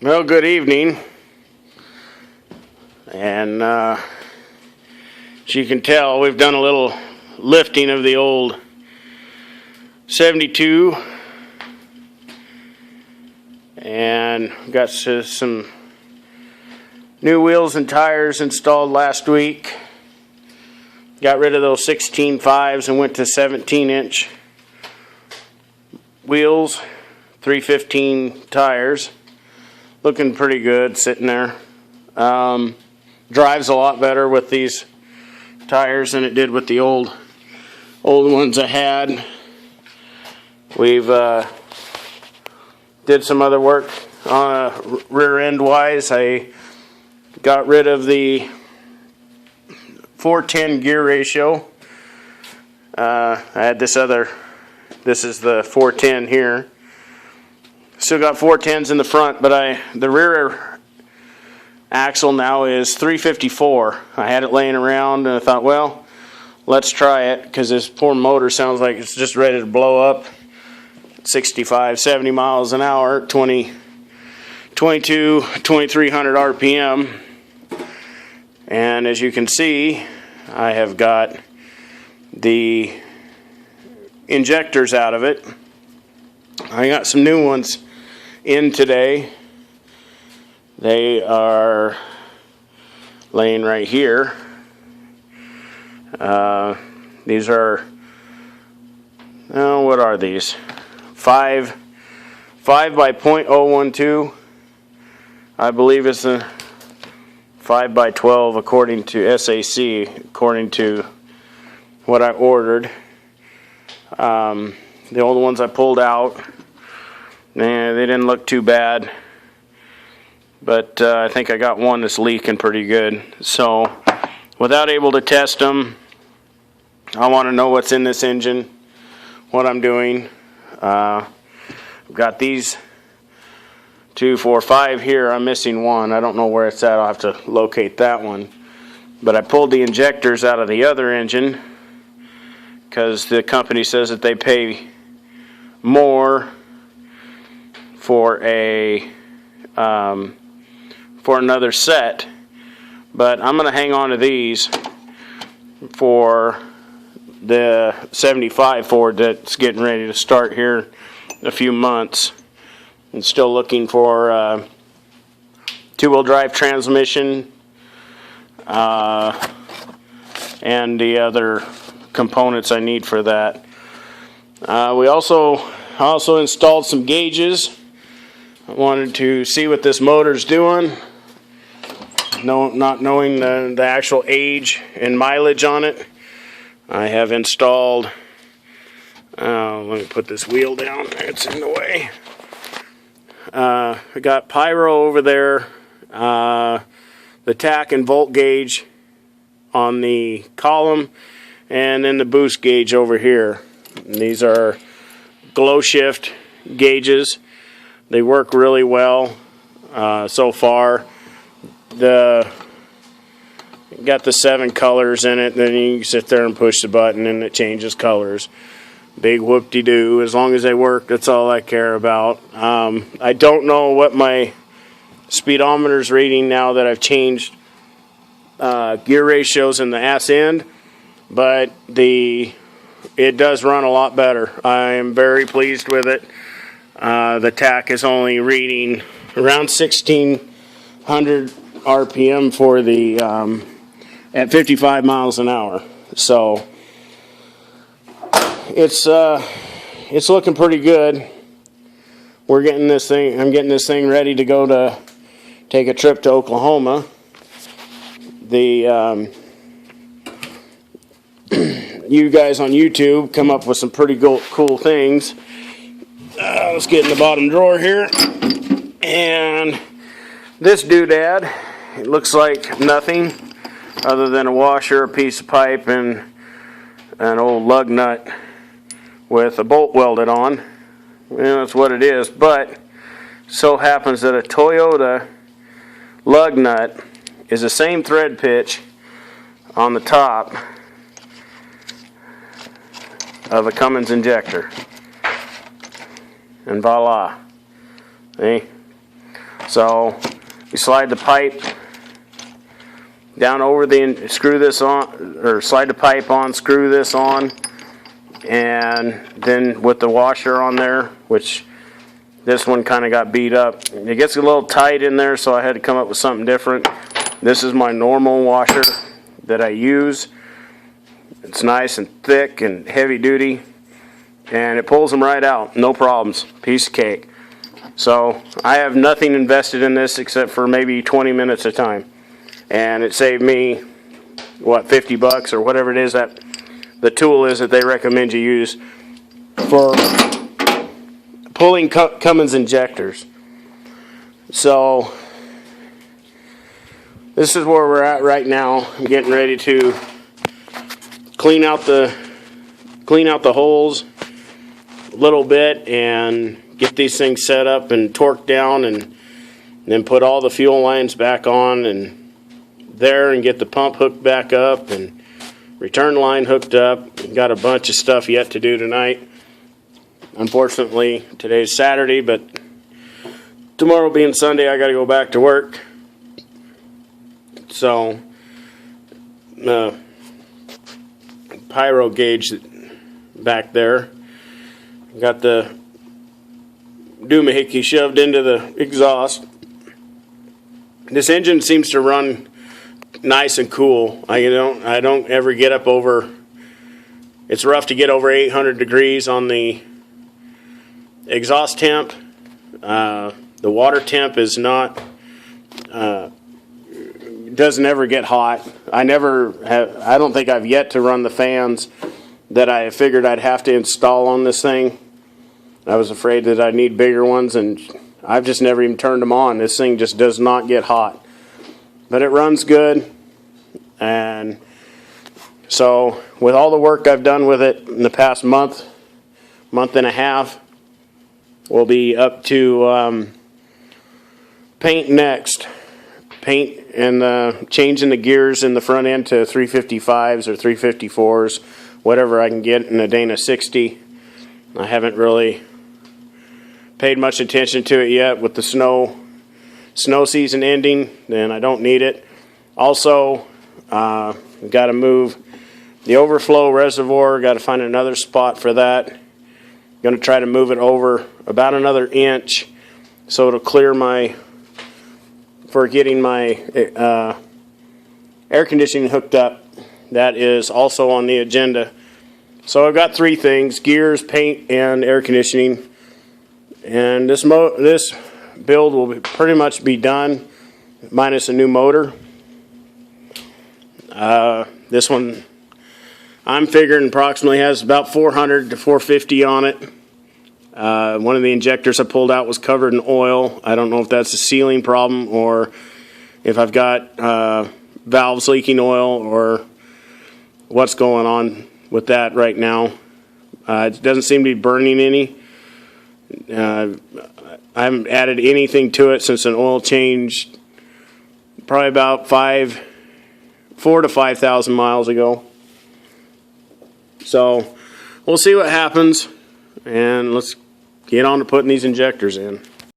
Well, good evening. And as you can tell, we've done a little lifting of the old 72 and got some new wheels and tires installed last week. Got rid of those 16.5s and went to 17-inch wheels, 315 tires. Looking pretty good sitting there. Drives a lot better with these tires than it did with the old ones I had. We've did some other work rear end wise. I got rid of the 410 gear ratio. I had this is the 410 here. Still got 410s in the front, but the rear axle now is 354. I had it laying around and I thought, well, let's try it, because this poor motor sounds like it's just ready to blow up. 65, 70 miles an hour, 2300 RPM. And as you can see, I have got the injectors out of it. I got some new ones in today. They are laying right here. These are, what are these? 5 by 0.012. I believe it's a 5 by 12 according to SAC, according to what I ordered. The old ones I pulled out, they didn't look too bad, but I think I got one that's leaking pretty good. So without able to test them, I want to know what's in this engine, what I'm doing. I've got these 2, 4, 5 here. I'm missing one. I don't know where it's at. I'll have to locate that one. But I pulled the injectors out of the other engine because the company says that they pay more for for another set, but I'm going to hang on to these for the 75 Ford that's getting ready to start here in a few months. I'm still looking for two-wheel drive transmission and the other components I need for that. We also installed some gauges. I wanted to see what this motor's doing, not knowing the actual age and mileage on it. I have installed, let me put this wheel down, it's in the way. I got pyro over there, the tach and volt gauge on the column, and then the boost gauge over here. And these are glow shift gauges. They work really well so far. Got the 7 colors in it. Then you can sit there and push the button and it changes colors. Big whoop-de-doo. As long as they work, that's all I care about. I don't know what my speedometer's reading now that I've changed gear ratios in the ass end, but it does run a lot better. I am very pleased with it. The tach is only reading around 1600 RPM for the at 55 miles an hour. So it's looking pretty good. I'm getting this thing ready to go to take a trip to Oklahoma. You guys on YouTube come up with some pretty cool things. Let's get in the bottom drawer here. And this doodad, it looks like nothing other than a washer, a piece of pipe, and an old lug nut with a bolt welded on. Well, that's what it is, but so happens that a Toyota lug nut is the same thread pitch on the top of a Cummins injector. And voila. See? So you slide the pipe down over screw this on, or slide the pipe on, screw this on, and then with the washer on there, which this one kind of got beat up. It gets a little tight in there, so I had to come up with something different. This is my normal washer that I use. It's nice and thick and heavy duty, and it pulls them right out, no problems, piece of cake. So I have nothing invested in this except for maybe 20 minutes of time, and it saved me, what, 50 bucks or whatever it is that the tool is that they recommend you use for pulling Cummins injectors. So this is where we're at right now. I'm getting ready to clean out the holes a little bit and get these things set up and torqued down, and then put all the fuel lines back on and there, and get the pump hooked back up and return line hooked up. Got a bunch of stuff yet to do tonight. Unfortunately, today's Saturday, but tomorrow being Sunday, I got to go back to work. So, pyro gauge back there. Got the doohickey shoved into the exhaust. This engine seems to run nice and cool. I don't ever get up over. It's rough to get over 800 degrees on the exhaust temp. The water temp is not. Doesn't ever get hot. I don't think I've yet to run the fans that I figured I'd have to install on this thing. I was afraid that I'd need bigger ones, and I've just never even turned them on. This thing just does not get hot, but it runs good. And so with all the work I've done with it in the past month and a half, we'll be up to paint next. Paint and changing the gears in the front end to 355s or 354s, whatever I can get in a Dana 60. I haven't really paid much attention to it yet with the snow season ending, then I don't need it. Also, got to move the overflow reservoir, got to find another spot for that. Going to try to move it over about another inch so it'll clear for getting my air conditioning hooked up. That is also on the agenda. So I've got three things: gears, paint, and air conditioning. And this build will pretty much be done, minus a new motor. This one, I'm figuring approximately has about 400 to 450 on it. One of the injectors I pulled out was covered in oil. I don't know if that's a sealing problem or if I've got valves leaking oil or what's going on with that right now. It doesn't seem to be burning any. I haven't added anything to it since an oil change probably about 4,000 to 5,000 miles ago. So we'll see what happens, and let's get on to putting these injectors in.